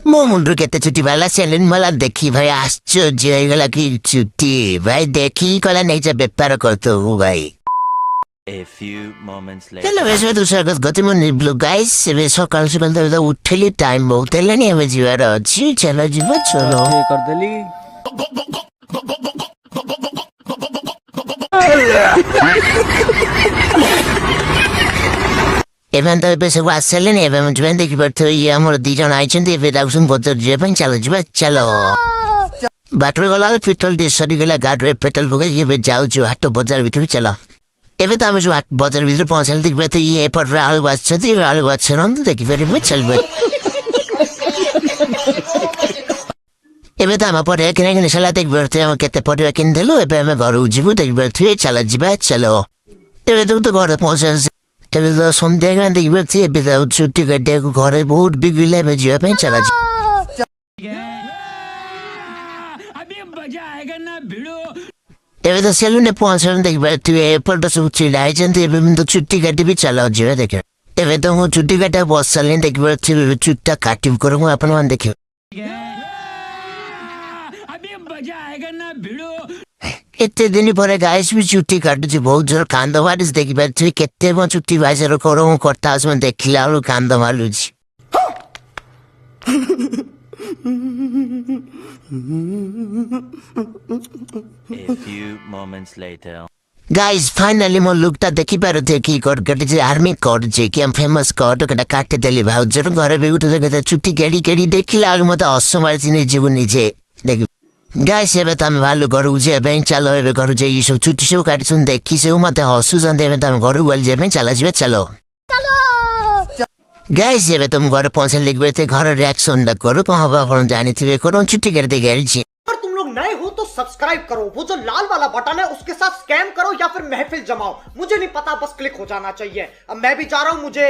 ମୋ ମୁଣ୍ଡରୁ କେତେ ଛୁଟି ବାହାରିଲା ସେଲିନ୍ ମଲା ଦେଖି ଭାଇ ଆଶ୍ଚର୍ଯ୍ୟ ହେଇଗଲା କି ଛୁଟି ଭାଇ ଦେଖିକି କହିଲା ନେଇଯା ବେପାର କରିଦେବୁ ଭାଇ। A few moments later. चलो वैसे तो स्वागत गति में निब्लो गाइस ଏବେ ସକାଳୁ ସକାଳୁ ତ ଉଠିଲି ଟାଇମ୍ ବହୁତ ହେଲାଣି ଏବେ ଯିବାର ଅଛି ଚାଲ ଯିବା ଚलो କରିଦେଲି। ଏମାନେ ତ ଏବେ ସବୁ ଆସିସାରିଲେଣି ଏବେ ମୁଁ ଯିବା ଦେଖିପାରୁଥିବ ଇଏ ଆମର 2 ଜଣ ଆଇଛନ୍ତି ଏବେ ଯାଉଛନ୍ତି ବଜାର ଯିବା ପାଇଁ ଚାଲ ଯିବା ଚାଲ। ବାଟରେ ଗଲାବେଳେ ପେଟ୍ରୋଲ ଟିକେ ସରିଗଲା ଗାଡ଼ିରେ ପେଟ୍ରୋଲ ପକେଇ ଏବେ ଯାଉଛୁ ହାଟ ବଜାର ଭିତରକୁ ଚାଲ। ଏବେ ତ ଆମେ ଯୋଉ ବଜାର ଭିତରେ ପହଞ୍ଚିଲେ ଦେଖିବା ତ ଇଏ ଏପଟରେ ଆଳୁ ବାଛୁଛନ୍ତି ଆଳୁ ବାଛୁଛନ୍ତି ଦେଖିପାରିବେ ଚାଲିବେ। ଏବେ ତ ଆମ ପରିବା କିଣା କିଣି ସାରିଲା ଦେଖିପାରୁଥିବେ ଆମେ କେତେ ପରିବା କିଣିଦେଲୁ ଏବେ ଆମେ ଘରକୁ ଯିବୁ ଦେଖିପାରୁଥିବେ ଚାଲ ଯିବା ଚାଲ। ଏବେ ତ ଘରେ ପହଞ୍ଚି ଏବେ ତ ସନ୍ଧ୍ୟା ଗାଁ ଦେଖିପାରୁଥିବେ ଏବେ ଯାଉଛୁ ଛୁଟି କାଟିବାକୁ ଘରେ ବହୁତ ବିଗିଲା ଏବେ ଯିବା ପାଇଁ ଚାଲ। ଏବେ ତ ସେଲୁନରେ ପହଞ୍ଚିଲେ ଦେଖିପାରୁଥିବେ ଏପଟ ସବୁ ଛିଡ଼ା ହେଇଛନ୍ତି ଏବେ ମୁଁ ତ ଛୁଟି କାଟିବି ଚାଲ ଯିବା ଦେଖିବା। ଏବେ ତ ମୁଁ ଛୁଟି କାଟିବାକୁ ବସି ସାରିଲିଣି ଦେଖିପାରୁଥିବେ ଏବେ ଛୁଟିଟା କାଟିବି କରୁ ମୁଁ ଆପଣମାନେ ଦେଖିବେ। ଏତେ ଦିନ ପରେ ଗାଇସ୍ ବି ଛୁଟି କାଟୁଛି ବହୁତ ଜୋର କାନ୍ଦ ମାରୁଛି ଦେଖିପାରୁଥିବେ କେତେ ମୋ ଛୁଟି ଭାଇସର କର ମୁଁ କଥା ଅଛି ମୁଁ ଦେଖିଲା ବେଳକୁ କାନ୍ଦ ମାରୁଛି। A few moments later. Guys finally मो लुकटा देखिपारुथिए कि कोट कटिছে आर्मी कोट जे कि हम फेमस कोट कटा काटिदेली भाउजर घरे भी उठे देखा छुट्टी केडी केडी देखिला आगे मत हस मारिछि नि जीवन निजे देख गाइस एबे त हम भालु गरु जे बैंक चलो एबे गरु जे सब छुट्टी सब काटिछन देखि से मते हसु जन देबे त हम गरु वाल जे बैंक चला जिबे चलो गाइस एबे तुम घर पहुंचे लिखबे ते घर रिएक्शन द करू कहां अपन जानी थिबे करो छुट्टी कर दे गेल छी। अगर तुम लोग नए हो तो सब्सक्राइब करो वो जो लाल वाला बटन है उसके साथ स्कैम करो या फिर महफिल जमाओ मुझे नहीं पता बस क्लिक हो जाना चाहिए। अब मैं भी जा रहा हूं मुझे